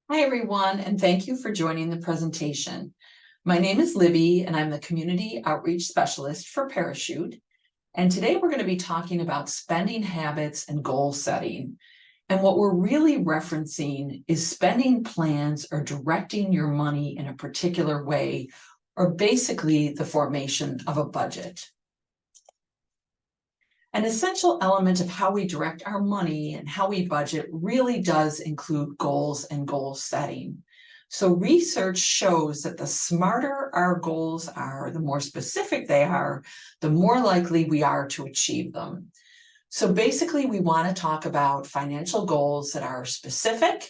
Hi, everyone, and thank you for joining the presentation. My name is Libby, and I'm the Community Outreach Specialist for Parachute. And today we're going to be talking about spending habits and goal setting. And what we're really referencing is spending plans or directing your money in a particular way, or basically the formation of a budget. An essential element of how we direct our money and how we budget really does include goals and goal setting. So research shows that the smarter our goals are, the more specific they are, the more likely we are to achieve them. So basically, we want to talk about financial goals that are specific,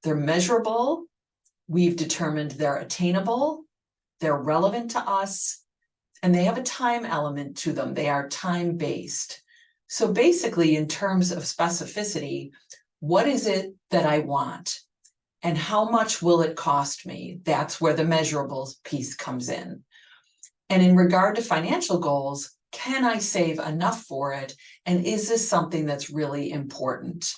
they're measurable, we've determined they're attainable, they're relevant to us, and they have a time element to them. They are time-based. So basically, in terms of specificity, what is it that I want? And how much will it cost me? That's where the measurables piece comes in. And in regard to financial goals, can I save enough for it? And is this something that's really important?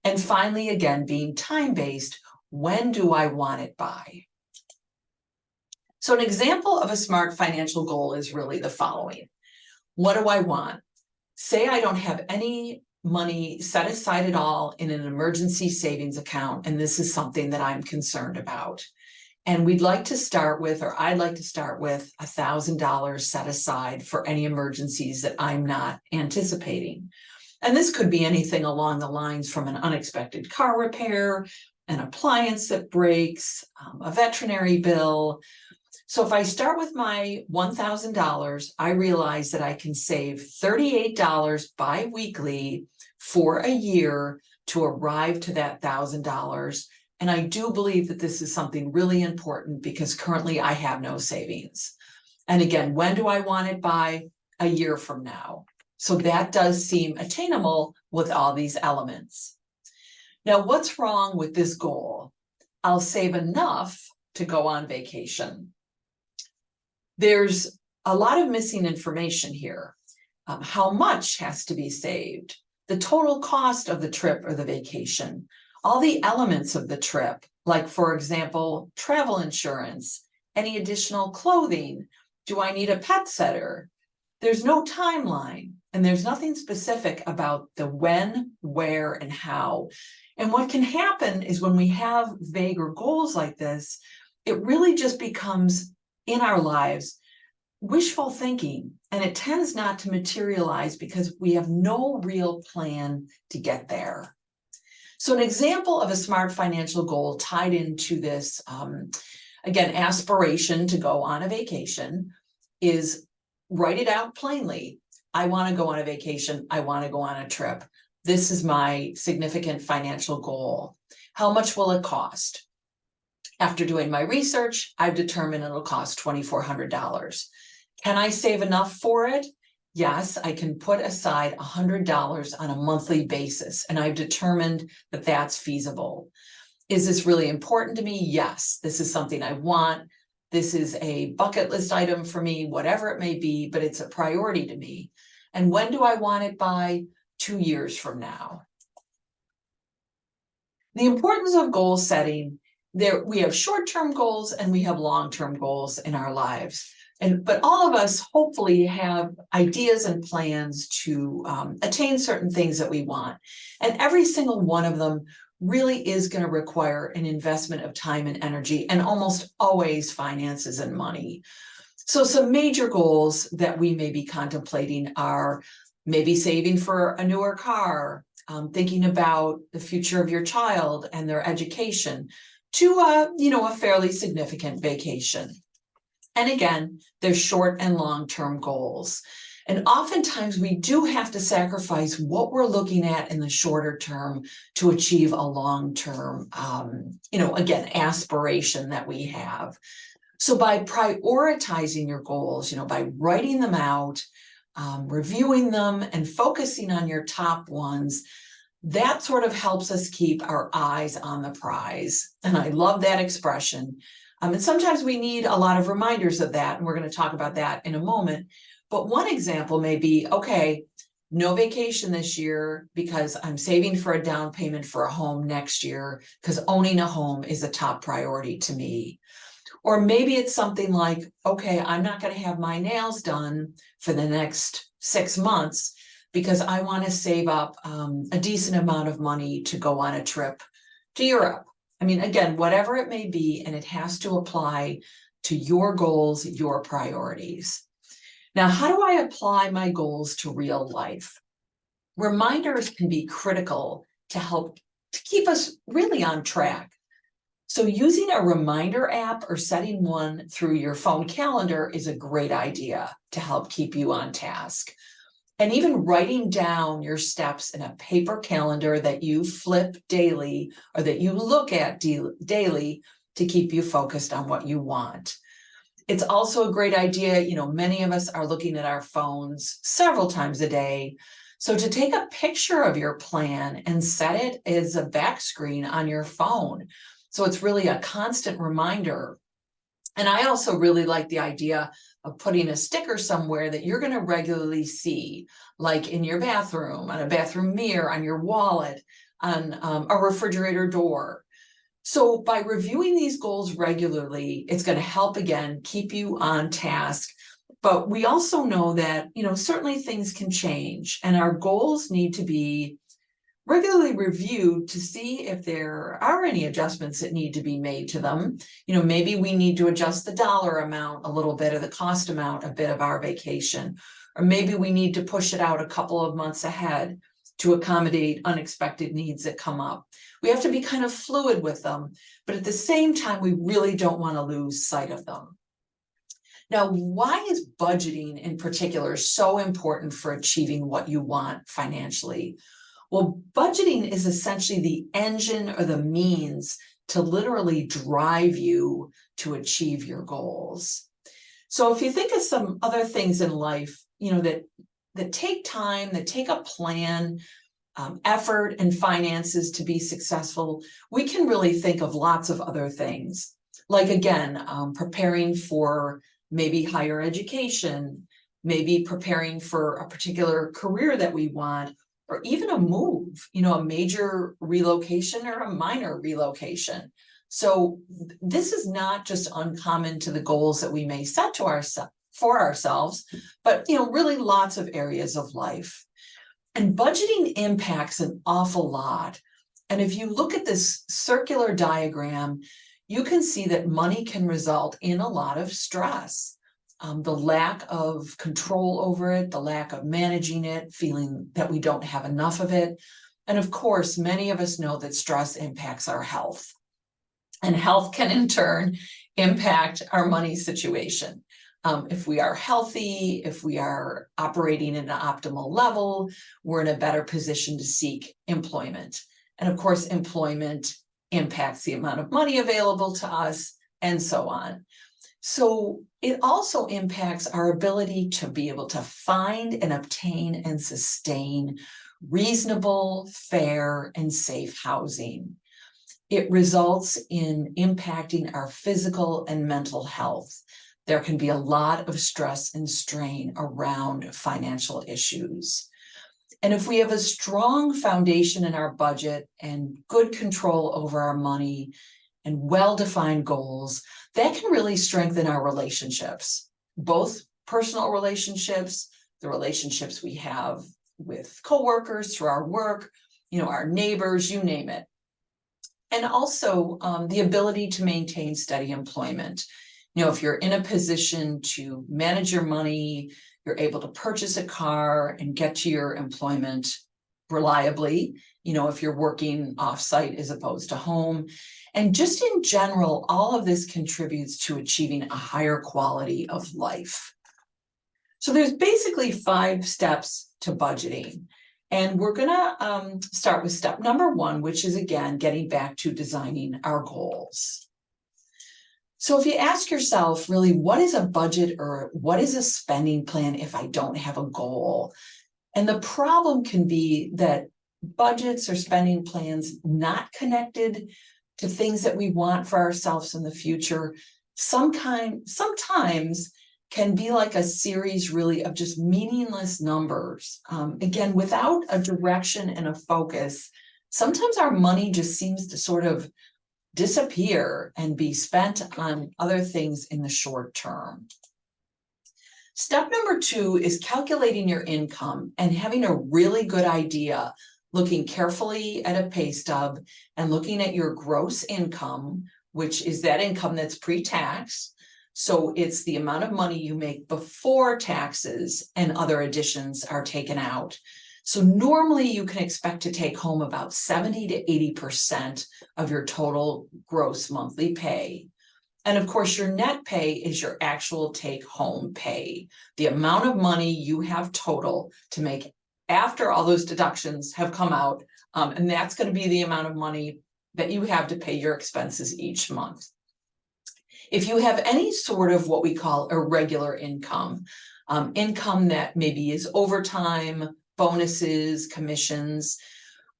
And finally, again, being time-based, when do I want it by? So an example of a smart financial goal is really the following. What do I want? Say I don't have any money set aside at all in an emergency savings account, and this is something that I'm concerned about. And we'd like to start with, or I'd like to start with $1,000 set aside for any emergencies that I'm not anticipating. And this could be anything along the lines from an unexpected car repair, an appliance that breaks, a veterinary bill. So if I start with my $1,000, I realize that I can save $38 bi-weekly for a year to arrive to that $1,000. And I do believe that this is something really important because currently I have no savings. And again, when do I want it by? A year from now. So that does seem attainable with all these elements. Now, what's wrong with this goal? I'll save enough to go on vacation. There's a lot of missing information here. How much has to be saved? The total cost of the trip or the vacation, all the elements of the trip, like, for example, travel insurance, any additional clothing. Do I need a pet sitter? There's no timeline, and there's nothing specific about the when, where, and how. And what can happen is when we have vaguer goals like this, it really just becomes in our lives wishful thinking, and it tends not to materialize because we have no real plan to get there. So an example of a smart financial goal tied into this, again, aspiration to go on a vacation is write it out plainly. I want to go on a vacation. I want to go on a trip. This is my significant financial goal. How much will it cost? After doing my research, I've determined it'll cost $2,400. Can I save enough for it? Yes, I can put aside $100 on a monthly basis, and I've determined that that's feasible. Is this really important to me? Yes, this is something I want. This is a bucket list item for me, whatever it may be, but it's a priority to me. And when do I want it by? 2 years from now. The importance of goal setting. We have short-term goals and we have long-term goals in our lives. But all of us hopefully have ideas and plans to attain certain things that we want. And every single one of them really is going to require an investment of time and energy, and almost always finances and money. So some major goals that we may be contemplating are maybe saving for a newer car, thinking about the future of your child and their education, to a fairly significant vacation. And again, there's short and long-term goals. And oftentimes we do have to sacrifice what we're looking at in the shorter term to achieve a long-term, again, aspiration that we have. So by prioritizing your goals, by writing them out, reviewing them, and focusing on your top ones, that sort of helps us keep our eyes on the prize. And I love that expression. And sometimes we need a lot of reminders of that, and we're going to talk about that in a moment. But one example may be, okay, no vacation this year because I'm saving for a down payment for a home next year because owning a home is a top priority to me. Or maybe it's something like, okay, I'm not going to have my nails done for the next 6 months because I want to save up a decent amount of money to go on a trip to Europe. I mean, again, whatever it may be, and it has to apply to your goals, your priorities. Now, how do I apply my goals to real life? Reminders can be critical to help to keep us really on track. So using a reminder app or setting one through your phone calendar is a great idea to help keep you on task. And even writing down your steps in a paper calendar that you flip daily or that you look at daily to keep you focused on what you want. It's also a great idea, many of us are looking at our phones several times a day. So to take a picture of your plan and set it as a back screen on your phone. So it's really a constant reminder. And I also really like the idea of putting a sticker somewhere that you're going to regularly see, like in your bathroom, on a bathroom mirror, on your wallet, on a refrigerator door. So by reviewing these goals regularly, it's going to help, again, keep you on task. But we also know that, certainly things can change and our goals need to be regularly reviewed to see if there are any adjustments that need to be made to them. Maybe we need to adjust the dollar amount a little bit or the cost amount a bit of our vacation, or maybe we need to push it out a couple of months ahead to accommodate unexpected needs that come up. We have to be kind of fluid with them, but at the same time, we really don't want to lose sight of them. Now, why is budgeting in particular so important for achieving what you want financially? Well, budgeting is essentially the engine or the means to literally drive you to achieve your goals. So if you think of some other things in life, that take time, that take a plan, effort and finances to be successful, we can really think of lots of other things. Like, again, preparing for maybe higher education, maybe preparing for a particular career that we want, or even a move, a major relocation or a minor relocation. So this is not just uncommon to the goals that we may set to for ourselves, but really lots of areas of life. And budgeting impacts an awful lot. And if you look at this circular diagram, you can see that money can result in a lot of stress. The lack of control over it, the lack of managing it, feeling that we don't have enough of it. And of course, many of us know that stress impacts our health. And health can in turn impact our money situation. If we are healthy, if we are operating at an optimal level, we're in a better position to seek employment. And of course, employment impacts the amount of money available to us and so on. So it also impacts our ability to be able to find and obtain and sustain reasonable, fair, and safe housing. It results in impacting our physical and mental health. There can be a lot of stress and strain around financial issues. And if we have a strong foundation in our budget and good control over our money and well-defined goals, that can really strengthen our relationships, both personal relationships, the relationships we have with coworkers through our work, our neighbors, you name it. And also the ability to maintain steady employment. If you're in a position to manage your money, you're able to purchase a car and get to your employment reliably, if you're working off-site as opposed to home. And just in general, all of this contributes to achieving a higher quality of life. So there's basically 5 steps to budgeting. And we're going to start with step number 1, which is, again, getting back to designing our goals. So if you ask yourself, really, what is a budget or what is a spending plan if I don't have a goal? And the problem can be that budgets or spending plans not connected to things that we want for ourselves in the future sometimes can be like a series really of just meaningless numbers. Again, without a direction and a focus, sometimes our money just seems to sort of disappear and be spent on other things in the short term. Step number 2 is calculating your income and having a really good idea, looking carefully at a pay stub and looking at your gross income, which is that income that's pre-tax. So it's the amount of money you make before taxes and other additions are taken out. So normally you can expect to take home about 70 to 80% of your total gross monthly pay. And of course, your net pay is your actual take-home pay, the amount of money you have total to make after all those deductions have come out. And that's going to be the amount of money that you have to pay your expenses each month. If you have any sort of what we call irregular income, income that maybe is overtime, bonuses, commissions,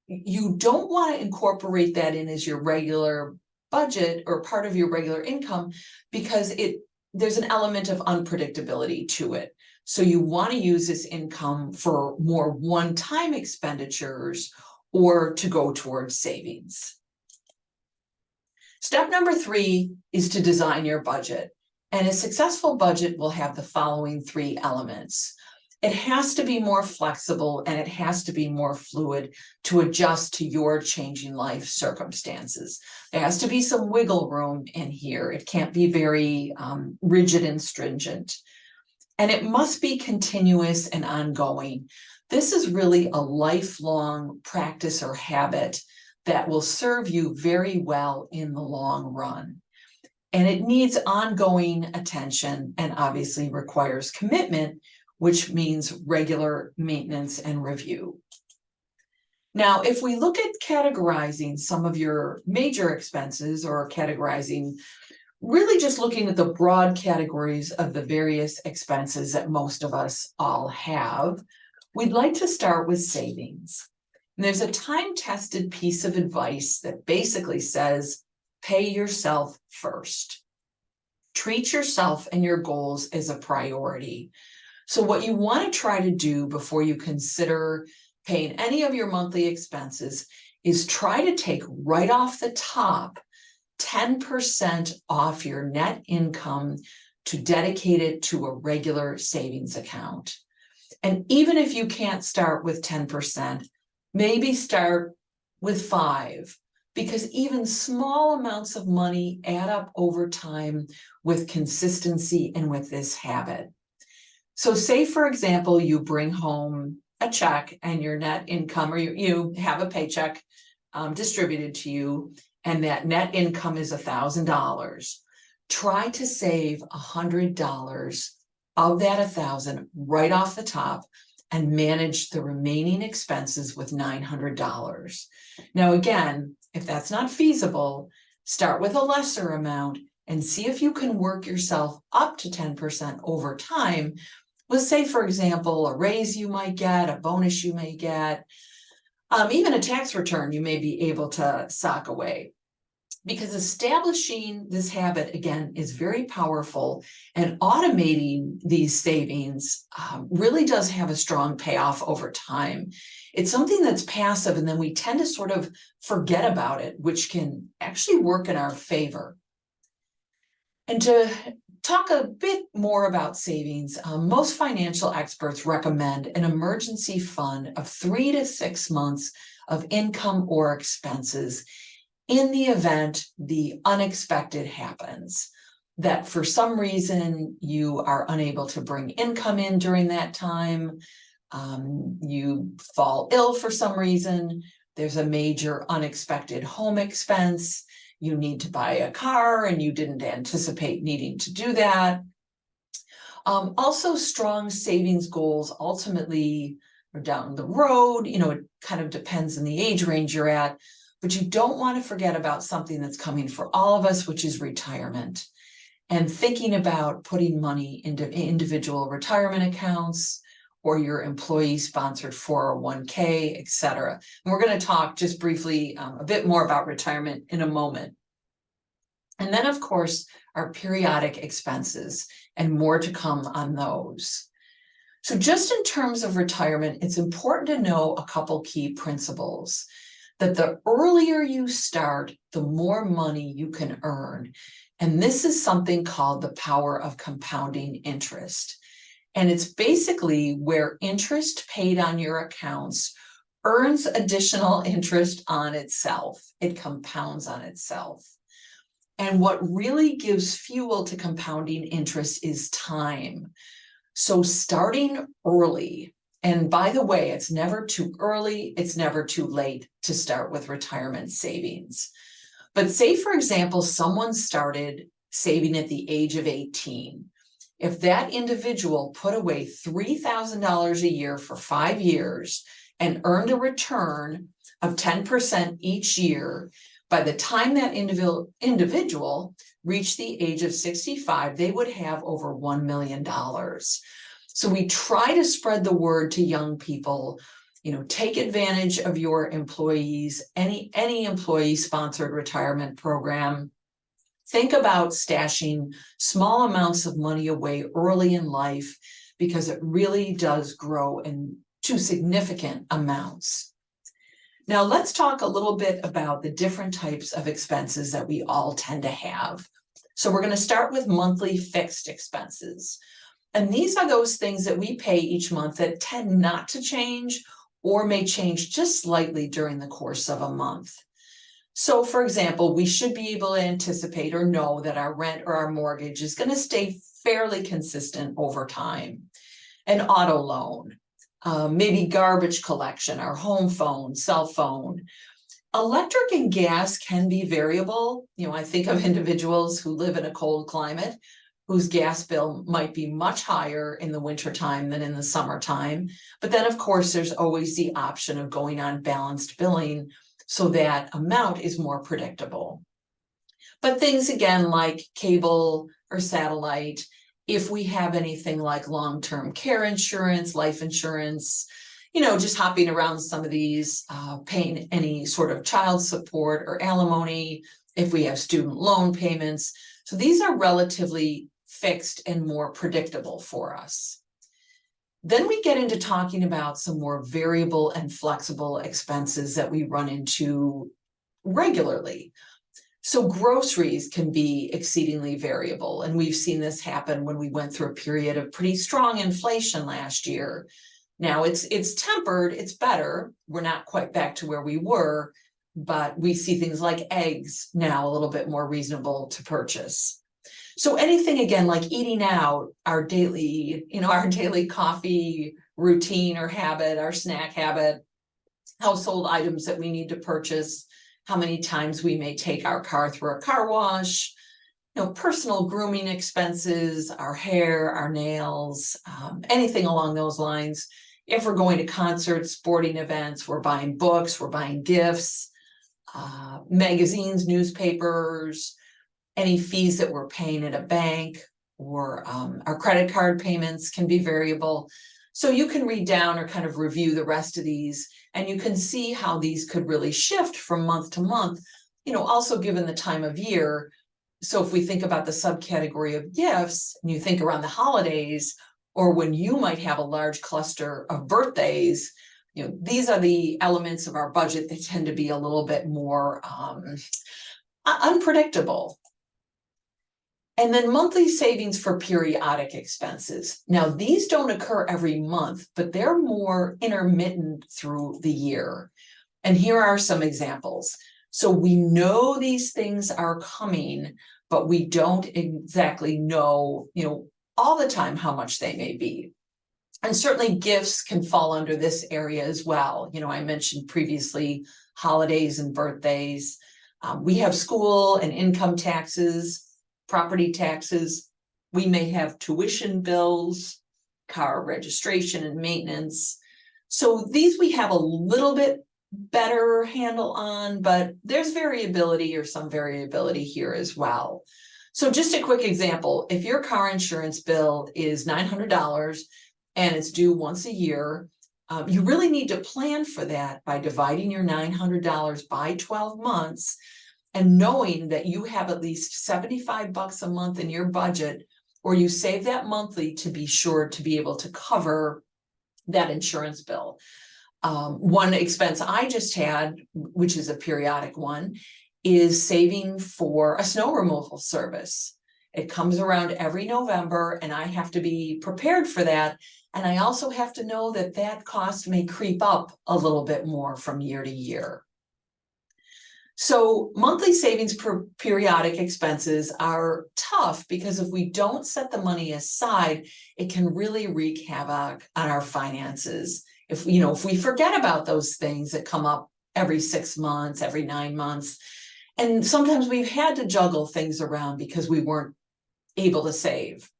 you don't want to incorporate that in as your regular budget or part of your regular income, because there's an element of unpredictability to it. So you want to use this income for more one-time expenditures or to go towards savings. Step number 3 is to design your budget. And a successful budget will have the following 3 elements. It has to be more flexible and it has to be more fluid to adjust to your changing life circumstances. There has to be some wiggle room in here. It can't be very rigid and stringent. And it must be continuous and ongoing. This is really a lifelong practice or habit that will serve you very well in the long run. And it needs ongoing attention and obviously requires commitment, which means regular maintenance and review. Now, if we look at categorizing some of your major expenses or categorizing, really just looking at the broad categories of the various expenses that most of us all have, we'd like to start with savings. And there's a time-tested piece of advice that basically says, pay yourself first. Treat yourself and your goals as a priority. So what you want to try to do before you consider paying any of your monthly expenses is try to take right off the top 10% off your net income to dedicate it to a regular savings account. And even if you can't start with 10%, maybe start with 5, because even small amounts of money add up over time with consistency and with this habit. So say, for example, you bring home a check and your net income, or you have a paycheck distributed to you, and that net income is $1,000. Try to save $100 of that $1,000 right off the top and manage the remaining expenses with $900. Now, again, if that's not feasible, start with a lesser amount and see if you can work yourself up to 10% over time. Let's say, for example, a raise you might get, a bonus you may get, even a tax return you may be able to sock away. Because establishing this habit, again, is very powerful, and automating these savings really does have a strong payoff over time. It's something that's passive, and then we tend to sort of forget about it, which can actually work in our favor. And to talk a bit more about savings, most financial experts recommend an emergency fund of 3 to 6 months of income or expenses in the event the unexpected happens, that for some reason you are unable to bring income in during that time, you fall ill for some reason, there's a major unexpected home expense, you need to buy a car and you didn't anticipate needing to do that. Also, strong savings goals ultimately are down the road, it kind of depends on the age range you're at, but you don't want to forget about something that's coming for all of us, which is retirement. And thinking about putting money into individual retirement accounts or your employee-sponsored 401k, et cetera. And we're going to talk just briefly a bit more about retirement in a moment. And then, of course, our periodic expenses, and more to come on those. So just in terms of retirement, it's important to know a couple key principles. That the earlier you start, the more money you can earn. And this is something called the power of compounding interest. And it's basically where interest paid on your accounts earns additional interest on itself. It compounds on itself. And what really gives fuel to compounding interest is time. So starting early, and by the way, it's never too early, it's never too late to start with retirement savings. But say, for example, someone started saving at the age of 18. If that individual put away $3,000 a year for 5 years and earned a return of 10% each year, by the time that individual reached the age of 65, they would have over $1 million. So we try to spread the word to young people, take advantage of your employees, any employee-sponsored retirement program. Think about stashing small amounts of money away early in life, because it really does grow into significant amounts. Now let's talk a little bit about the different types of expenses that we all tend to have. So we're going to start with monthly fixed expenses. And these are those things that we pay each month that tend not to change or may change just slightly during the course of a month. So for example, we should be able to anticipate or know that our rent or our mortgage is going to stay fairly consistent over time. An auto loan, maybe garbage collection, our home phone, cell phone. Electric and gas can be variable. I think of individuals who live in a cold climate whose gas bill might be much higher in the wintertime than in the summertime. But then, of course, there's always the option of going on balanced billing, so that amount is more predictable. But things, again, like cable or satellite, if we have anything like long-term care insurance, life insurance, just hopping around some of these, paying any sort of child support or alimony, if we have student loan payments. So these are relatively fixed and more predictable for us. Then we get into talking about some more variable and flexible expenses that we run into regularly. So groceries can be exceedingly variable, and we've seen this happen when we went through a period of pretty strong inflation last year. Now it's tempered, it's better. We're not quite back to where we were, but we see things like eggs now a little bit more reasonable to purchase. So anything, again, like eating out, our daily coffee routine or habit, our snack habit, household items that we need to purchase, how many times we may take our car through a car wash, personal grooming expenses, our hair, our nails, anything along those lines. If we're going to concerts, sporting events, we're buying books, we're buying gifts, magazines, newspapers, any fees that we're paying at a bank, or our credit card payments can be variable. So you can read down or kind of review the rest of these, and you can see how these could really shift from month to month, also given the time of year. So if we think about the subcategory of gifts, and you think around the holidays, or when you might have a large cluster of birthdays, these are the elements of our budget that tend to be a little bit more unpredictable. And then monthly savings for periodic expenses. Now, these don't occur every month, but they're more intermittent through the year. And here are some examples. So we know these things are coming, but we don't exactly know, all the time how much they may be. And certainly gifts can fall under this area as well. I mentioned previously holidays and birthdays. We have school and income taxes, property taxes. We may have tuition bills, car registration and maintenance. So these we have a little bit better handle on, but there's variability or some variability here as well. So just a quick example, if your car insurance bill is $900 and it's due once a year, you really need to plan for that by dividing your $900 by 12 months and knowing that you have at least 75 bucks a month in your budget, or you save that monthly to be sure to be able to cover that insurance bill. One expense I just had, which is a periodic one, is saving for a snow removal service. It comes around every November and I have to be prepared for that. And I also have to know that that cost may creep up a little bit more from year to year. So monthly savings per periodic expenses are tough because if we don't set the money aside, it can really wreak havoc on our finances. If we forget about those things that come up every 6 months, every 9 months, and sometimes we've had to juggle things around because we weren't able to save.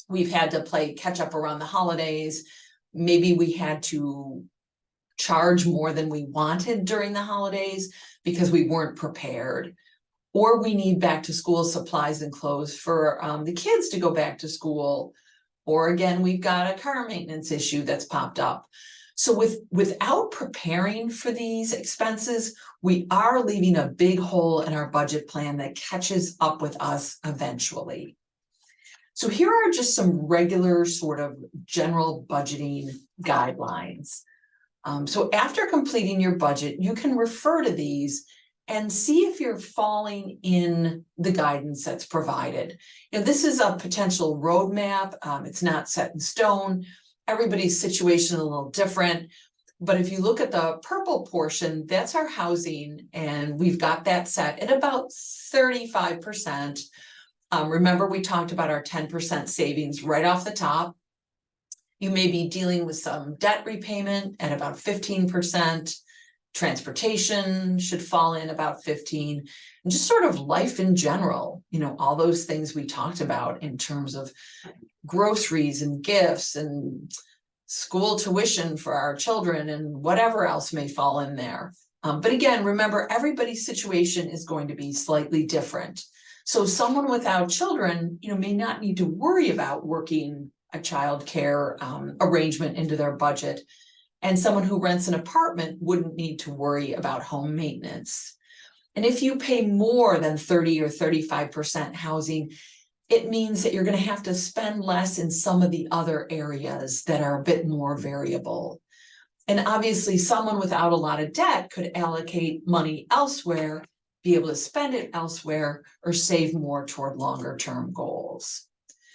We've had to play catch up around the holidays. Maybe we had to charge more than we wanted during the holidays because we weren't prepared, or we need back to school supplies and clothes for the kids to go back to school, or again, we've got a car maintenance issue that's popped up. So without preparing for these expenses, we are leaving a big hole in our budget plan that catches up with us eventually. So here are just some regular sort of general budgeting guidelines. So after completing your budget, you can refer to these and see if you're falling in the guidance that's provided. This is a potential roadmap. It's not set in stone. Everybody's situation is a little different. But if you look at the purple portion, that's our housing, and we've got that set at about 35%. Remember, we talked about our 10% savings right off the top. You may be dealing with some debt repayment at about 15%. Transportation should fall in about 15%. And just sort of life in general, all those things we talked about in terms of groceries and gifts and school tuition for our children and whatever else may fall in there. But again, remember, everybody's situation is going to be slightly different. So someone without children, may not need to worry about working a child care arrangement into their budget. And someone who rents an apartment wouldn't need to worry about home maintenance. And if you pay more than 30 or 35% housing, it means that you're going to have to spend less in some of the other areas that are a bit more variable. And obviously, someone without a lot of debt could allocate money elsewhere, be able to spend it elsewhere, or save more toward longer term goals.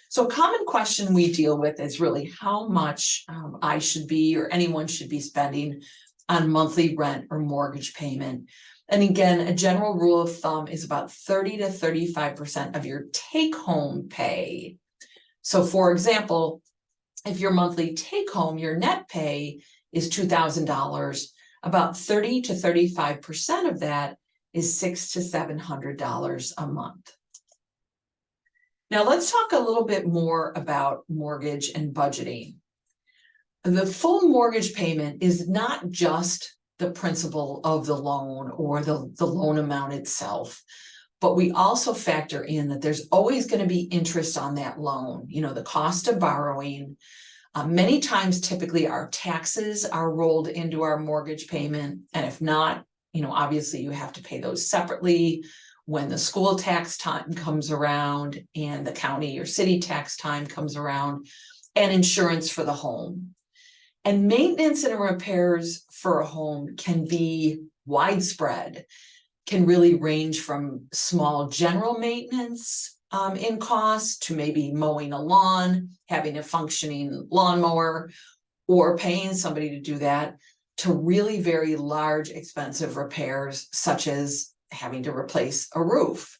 So a common question we deal with is really how much I should be, or anyone should be, spending on monthly rent or mortgage payment. And again, a general rule of thumb is about 30 to 35% of your take-home pay. So for example, if your monthly take-home, your net pay is $2,000, about 30 to 35% of that is $600 to $700 a month. Now let's talk a little bit more about mortgage and budgeting. The full mortgage payment is not just the principal of the loan or the loan amount itself, but we also factor in that there's always going to be interest on that loan, the cost of borrowing. Many times, typically, our taxes are rolled into our mortgage payment. And if not, obviously you have to pay those separately when the school tax time comes around and the county or city tax time comes around, and insurance for the home. And maintenance and repairs for a home can be widespread, can really range from small general maintenance in cost to maybe mowing a lawn, having a functioning lawnmower, or paying somebody to do that, to really very large, expensive repairs, such as having to replace a roof.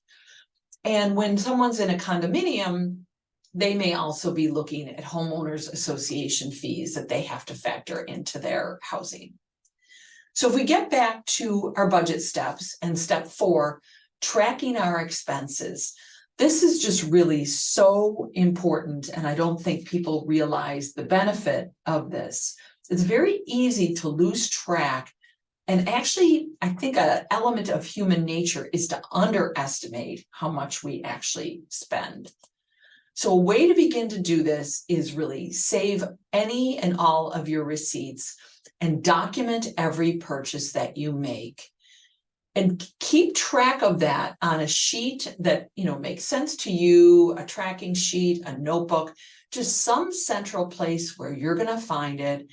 And when someone's in a condominium, they may also be looking at homeowners association fees that they have to factor into their housing. So if we get back to our budget steps, and step 4, tracking our expenses, this is just really so important, and I don't think people realize the benefit of this. It's very easy to lose track. And actually, I think an element of human nature is to underestimate how much we actually spend. So a way to begin to do this is really save any and all of your receipts and document every purchase that you make. And keep track of that on a sheet that, makes sense to you, a tracking sheet, a notebook, just some central place where you're going to find it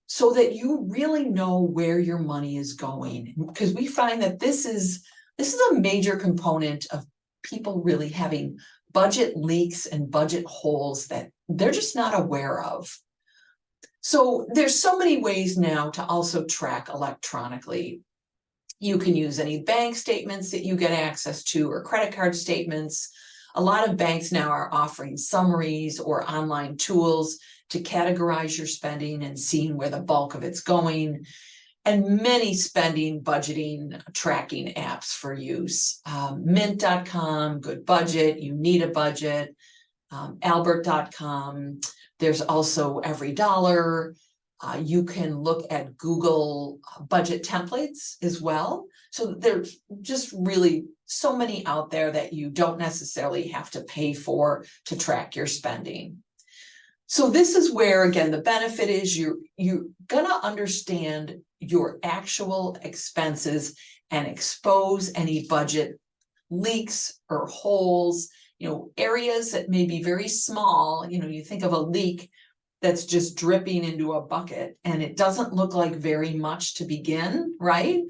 so that you really know where your money is going. Because we find that this is a major component of people really having budget leaks and budget holes that they're just not aware of. So there's so many ways now to also track electronically. You can use any bank statements that you get access to or credit card statements. A lot of banks now are offering summaries or online tools to categorize your spending and seeing where the bulk of it's going. And many spending, budgeting, tracking apps for use. Mint.com, Good Budget, You Need a Budget, Albert.com. There's also Every Dollar. You can look at Google budget templates as well. So there's just really so many out there that you don't necessarily have to pay for to track your spending. So this is where, again, the benefit is you're gonna understand your actual expenses and expose any budget leaks or holes, areas that may be very small. You think of a leak that's just dripping into a bucket and it doesn't look like very much to begin, right?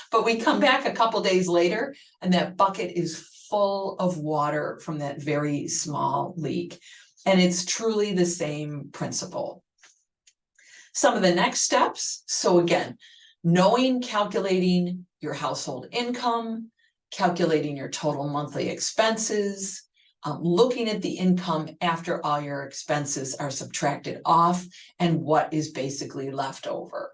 But we come back a couple days later and that bucket is full of water from that very small leak. And it's truly the same principle. Some of the next steps. So again, calculating your household income, calculating your total monthly expenses, looking at the income after all your expenses are subtracted off and what is basically left over.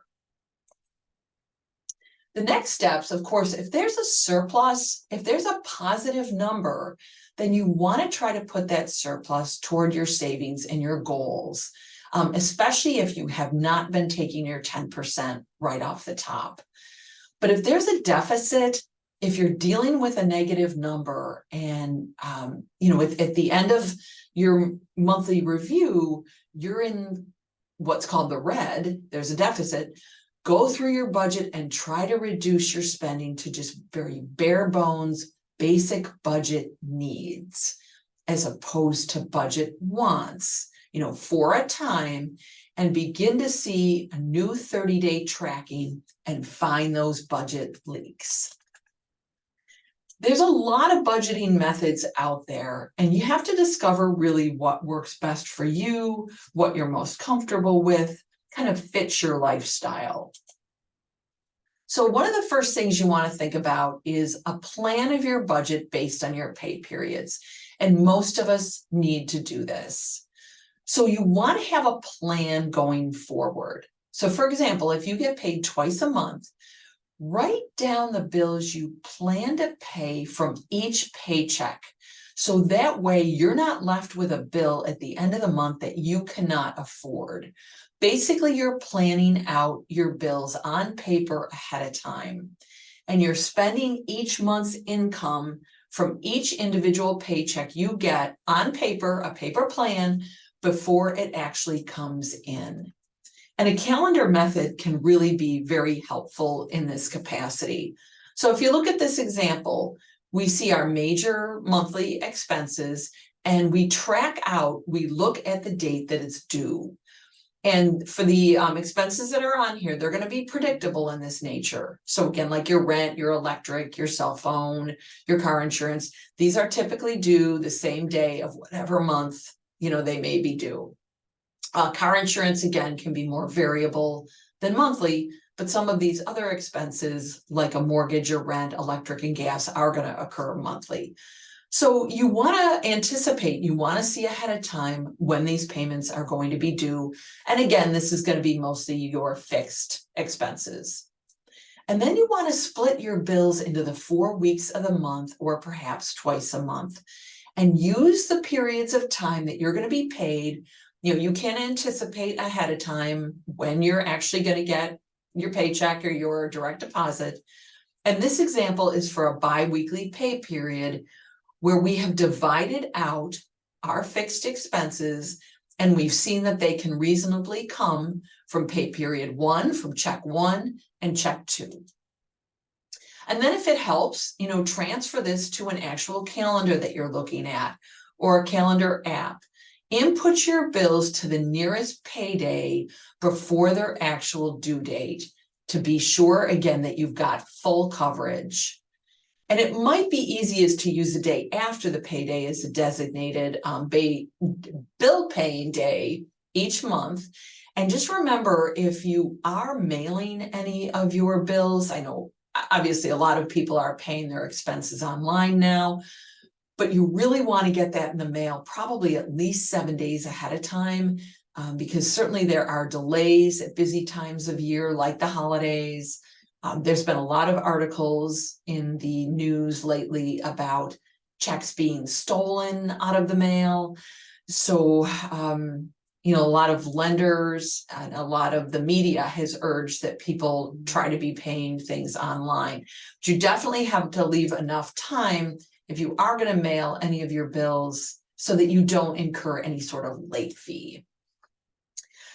The next steps, of course, if there's a surplus, if there's a positive number, then you want to try to put that surplus toward your savings and your goals, especially if you have not been taking your 10% right off the top. But if there's a deficit, if you're dealing with a negative number and, at the end of your monthly review, you're in what's called the red, there's a deficit, go through your budget and try to reduce your spending to just very bare bones, basic budget needs, as opposed to budget wants, for a time, and begin to see a new 30-day tracking and find those budget leaks. There's a lot of budgeting methods out there, and you have to discover really what works best for you, what you're most comfortable with, kind of fits your lifestyle. So one of the first things you want to think about is a plan of your budget based on your pay periods. And most of us need to do this. So you want to have a plan going forward. So for example, if you get paid twice a month, write down the bills you plan to pay from each paycheck. So that way you're not left with a bill at the end of the month that you cannot afford. Basically, you're planning out your bills on paper ahead of time, and you're spending each month's income from each individual paycheck you get on paper, a paper plan, before it actually comes in. And a calendar method can really be very helpful in this capacity. So if you look at this example, we see our major monthly expenses and we track out, we look at the date that it's due. And for the expenses that are on here, they're going to be predictable in this nature. So again, like your rent, your electric, your cell phone, your car insurance, these are typically due the same day of whatever month, they may be due. Car insurance, again, can be more variable than monthly, but some of these other expenses like a mortgage or rent, electric and gas are going to occur monthly. So you want to anticipate, you want to see ahead of time when these payments are going to be due. And again, this is going to be mostly your fixed expenses. And then you want to split your bills into the 4 weeks of the month or perhaps twice a month and use the periods of time that you're going to be paid. You can anticipate ahead of time when you're actually going to get your paycheck or your direct deposit. And this example is for a bi-weekly pay period where we have divided out our fixed expenses, and we've seen that they can reasonably come from pay period 1, from check 1 and check 2. And then if it helps, transfer this to an actual calendar that you're looking at or a calendar app. Input your bills to the nearest payday before their actual due date to be sure, again, that you've got full coverage. And it might be easiest to use the day after the payday as a designated bill paying day each month. And just remember, if you are mailing any of your bills, I know obviously a lot of people are paying their expenses online now, but you really want to get that in the mail probably at least 7 days ahead of time, because certainly there are delays at busy times of year like the holidays. There's been a lot of articles in the news lately about checks being stolen out of the mail. So, a lot of lenders and a lot of the media has urged that people try to be paying things online. But you definitely have to leave enough time if you are going to mail any of your bills so that you don't incur any sort of late fee.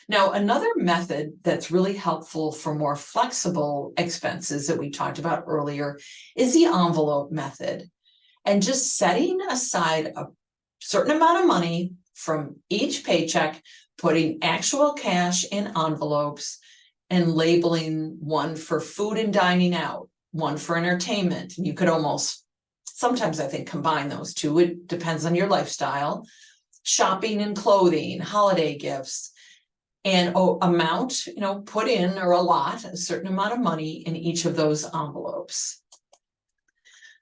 Now, another method that's really helpful for more flexible expenses that we talked about earlier is the envelope method. And just setting aside a certain amount of money from each paycheck, putting actual cash in envelopes and labeling one for food and dining out, one for entertainment. And you could almost, sometimes I think, combine those two. It depends on your lifestyle. Shopping and clothing, holiday gifts, and amount, put in or allot a certain amount of money in each of those envelopes.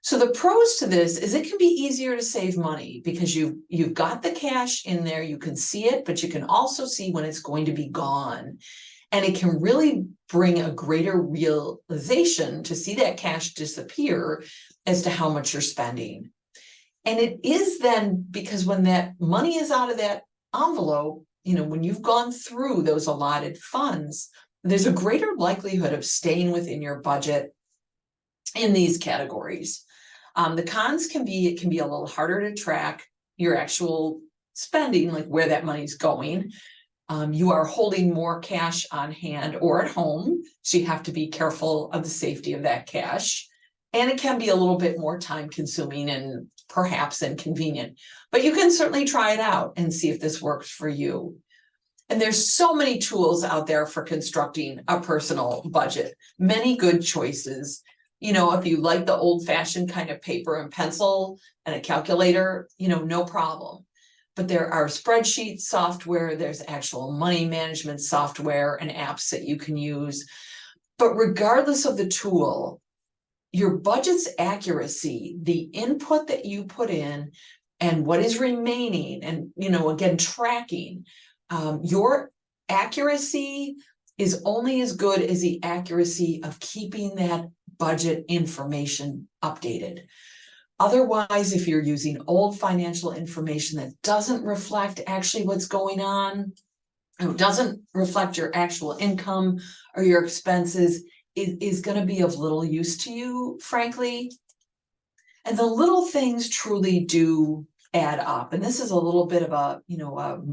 So the pros to this is it can be easier to save money because you've got the cash in there, you can see it, but you can also see when it's going to be gone. And it can really bring a greater realization to see that cash disappear as to how much you're spending. And it is then because when that money is out of that envelope, when you've gone through those allotted funds, there's a greater likelihood of staying within your budget in these categories. The cons can be, it can be a little harder to track your actual spending, like where that money's going. You are holding more cash on hand or at home, so you have to be careful of the safety of that cash. And it can be a little bit more time consuming and perhaps inconvenient, but you can certainly try it out and see if this works for you. And there's so many tools out there for constructing a personal budget, many good choices. If you like the old-fashioned kind of paper and pencil and a calculator, no problem. But there are spreadsheet software, there's actual money management software and apps that you can use. But regardless of the tool, your budget's accuracy, the input that you put in and what is remaining, and, again, tracking, your accuracy is only as good as the accuracy of keeping that budget information updated. Otherwise, if you're using old financial information that doesn't reflect actually what's going on, it doesn't reflect your actual income or your expenses, is going to be of little use to you, frankly. And the little things truly do add up. And this is a little bit of a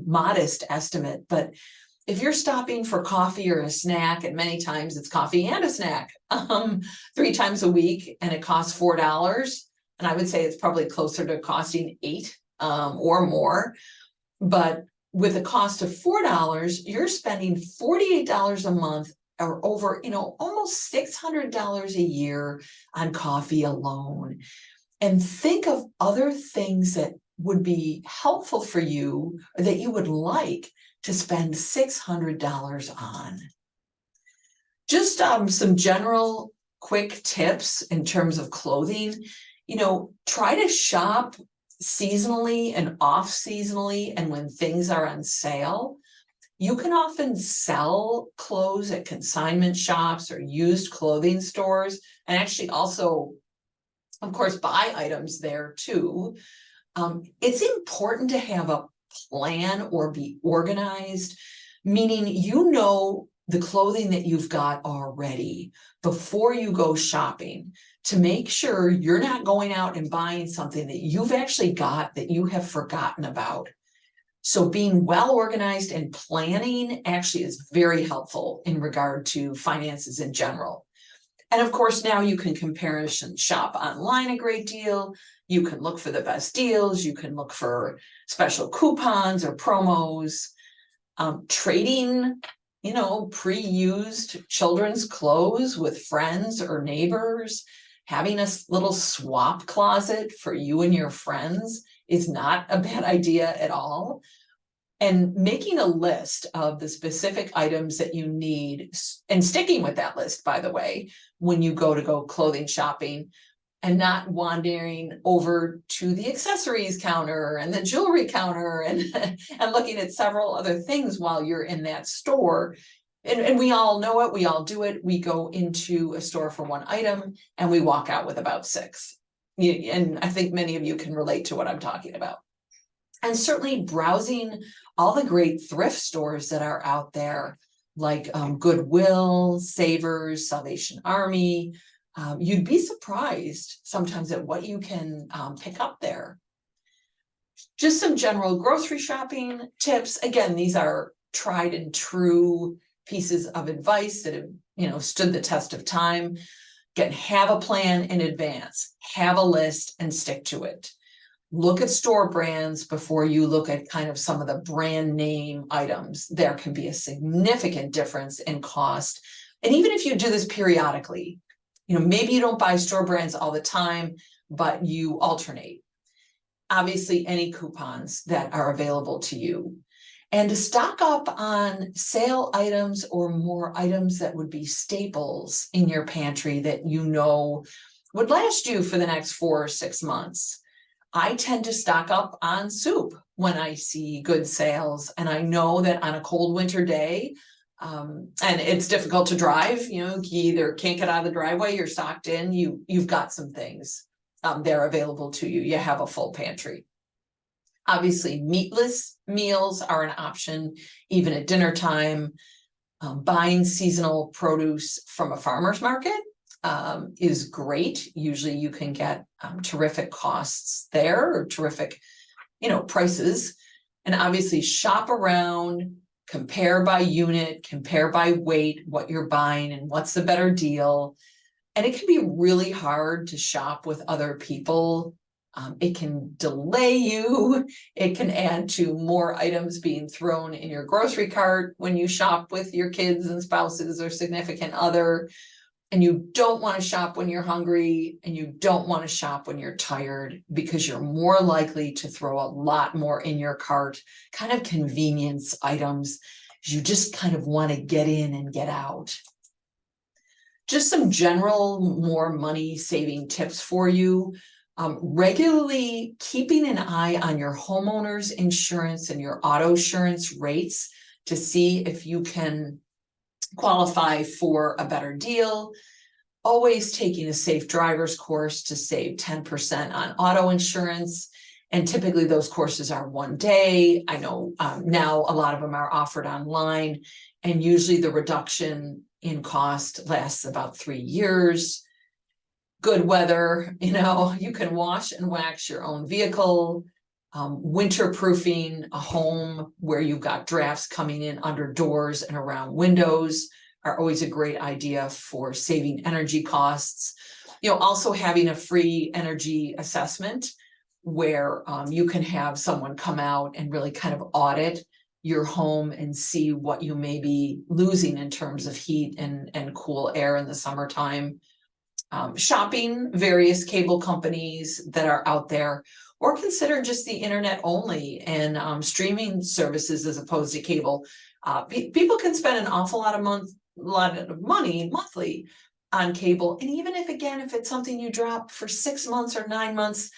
modest estimate, but if you're stopping for coffee or a snack, and many times it's coffee and a snack 3 times a week, and it costs $4, and I would say it's probably closer to costing $8 or more. But with a cost of $4, you're spending $48 a month, or over, almost $600 a year on coffee alone. And think of other things that would be helpful for you or that you would like to spend $600 on. Just some general quick tips in terms of clothing. Try to shop seasonally and off seasonally, and when things are on sale. You can often sell clothes at consignment shops or used clothing stores, and actually also, of course, buy items there too. It's important to have a plan or be organized, meaning the clothing that you've got already before you go shopping, to make sure you're not going out and buying something that you've actually got that you have forgotten about. So being well organized and planning actually is very helpful in regard to finances in general. And of course, now you can comparison shop online a great deal. You can look for the best deals. You can look for special coupons or promos. Trading, pre-used children's clothes with friends or neighbors, having a little swap closet for you and your friends is not a bad idea at all. And making a list of the specific items that you need and sticking with that list, by the way, when you go clothing shopping, and not wandering over to the accessories counter and the jewelry counter and looking at several other things while you're in that store. And we all know it, we all do it. We go into a store for one item and we walk out with about 6. And I think many of you can relate to what I'm talking about. And certainly browsing all the great thrift stores that are out there, like Goodwill, Savers, Salvation Army. You'd be surprised sometimes at what you can pick up there. Just some general grocery shopping tips. Again, these are tried and true pieces of advice that have, stood the test of time. Again, have a plan in advance, have a list and stick to it. Look at store brands before you look at kind of some of the brand name items. There can be a significant difference in cost. And even if you do this periodically, maybe you don't buy store brands all the time, but you alternate. Obviously, any coupons that are available to you. And to stock up on sale items or more items that would be staples in your pantry that would last you for the next 4 or 6 months. I tend to stock up on soup when I see good sales. And I know that on a cold winter day, and it's difficult to drive, you either can't get out of the driveway, you're stocked in, you've got some things they're available to you. You have a full pantry. Obviously, meatless meals are an option, even at dinner time. Buying seasonal produce from a farmer's market is great. Usually you can get terrific costs there, or terrific, prices. And obviously shop around, compare by unit, compare by weight, what you're buying and what's the better deal. And it can be really hard to shop with other people. It can delay you. It can add to more items being thrown in your grocery cart when you shop with your kids and spouses or significant other. And you don't want to shop when you're hungry, and you don't want to shop when you're tired, because you're more likely to throw a lot more in your cart, kind of convenience items. You just kind of want to get in and get out. Just some general, more money saving tips for you. Regularly keeping an eye on your homeowner's insurance and your auto insurance rates to see if you can qualify for a better deal. Always taking a safe driver's course to save 10% on auto insurance. And typically those courses are 1 day. I know now a lot of them are offered online, and usually the reduction in cost lasts about 3 years. Good weather, you can wash and wax your own vehicle. Winterproofing a home where you've got drafts coming in under doors and around windows are always a great idea for saving energy costs. Also having a free energy assessment where you can have someone come out and really kind of audit your home and see what you may be losing in terms of heat and cool air in the summertime. Shopping various cable companies that are out there, or consider just the internet only and streaming services as opposed to cable. People can spend an awful lot of money monthly on cable. And even if it's something you drop for 6 months or 9 months,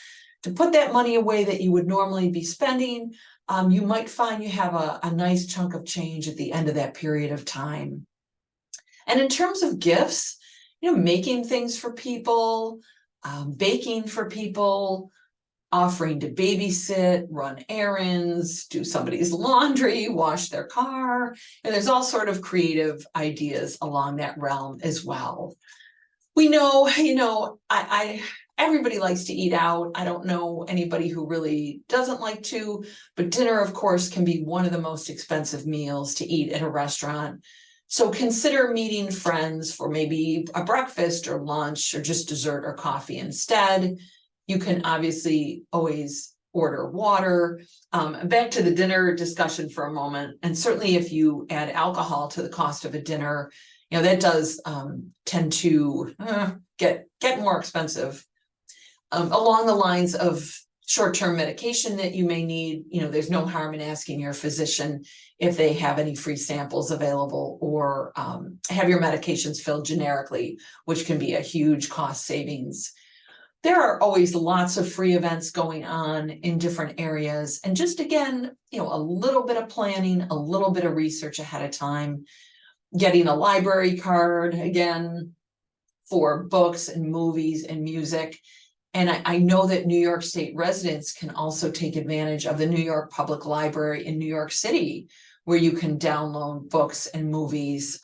to put that money away that you would normally be spending, you might find you have a nice chunk of change at the end of that period of time. And in terms of gifts, making things for people, baking for people, offering to babysit, run errands, do somebody's laundry, wash their car. And there's all sort of creative ideas along that realm as well. We know, everybody likes to eat out. I don't know anybody who really doesn't like to, but dinner, of course, can be one of the most expensive meals to eat at a restaurant. So consider meeting friends for maybe a breakfast or lunch or just dessert or coffee instead. You can obviously always order water. Back to the dinner discussion for a moment, and certainly if you add alcohol to the cost of a dinner, that does tend to get more expensive. Along the lines of short-term medication that you may need, there's no harm in asking your physician if they have any free samples available, or have your medications filled generically, which can be a huge cost savings. There are always lots of free events going on in different areas. And just again, a little bit of planning, a little bit of research ahead of time, getting a library card again for books and movies and music. And I know that New York State residents can also take advantage of the New York Public Library in New York City, where you can download books and movies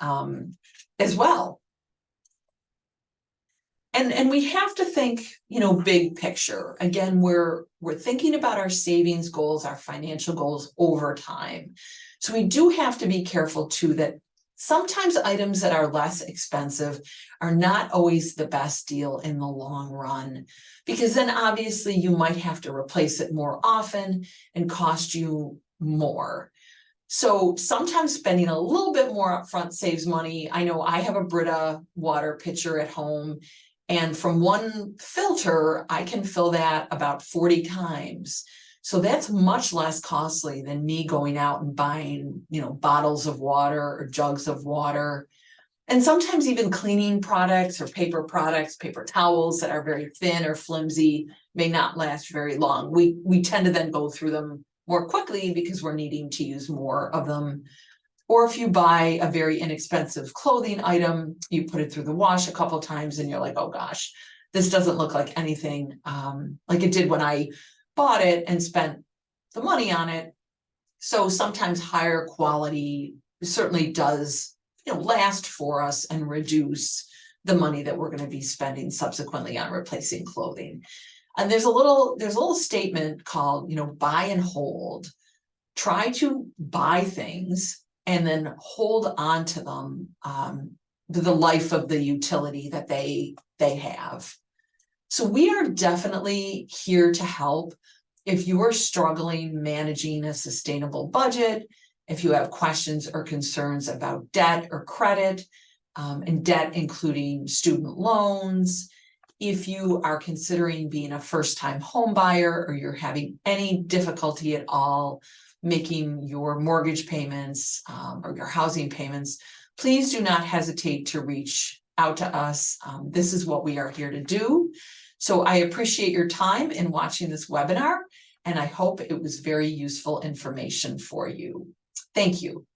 as well. And we have to think, big picture. Again, we're thinking about our savings goals, our financial goals over time. So we do have to be careful too that sometimes items that are less expensive are not always the best deal in the long run, because then obviously you might have to replace it more often and cost you more. So sometimes spending a little bit more upfront saves money. I know I have a Brita water pitcher at home, and from one filter, I can fill that about 40 times. So that's much less costly than me going out and buying, bottles of water or jugs of water. And sometimes even cleaning products or paper products, paper towels that are very thin or flimsy may not last very long. We tend to then go through them more quickly because we're needing to use more of them. Or if you buy a very inexpensive clothing item, you put it through the wash a couple times and you're like, oh gosh, this doesn't look like anything like it did when I bought it and spent the money on it. So sometimes higher quality certainly does, last for us and reduce the money that we're going to be spending subsequently on replacing clothing. And there's a little statement called, buy and hold. Try to buy things and then hold on to them the life of the utility that they have. So we are definitely here to help. If you are struggling managing a sustainable budget, if you have questions or concerns about debt or credit, and debt including student loans, if you are considering being a first-time home buyer, or you're having any difficulty at all making your mortgage payments or your housing payments, please do not hesitate to reach out to us. This is what we are here to do. So I appreciate your time in watching this webinar, and I hope it was very useful information for you. Thank you.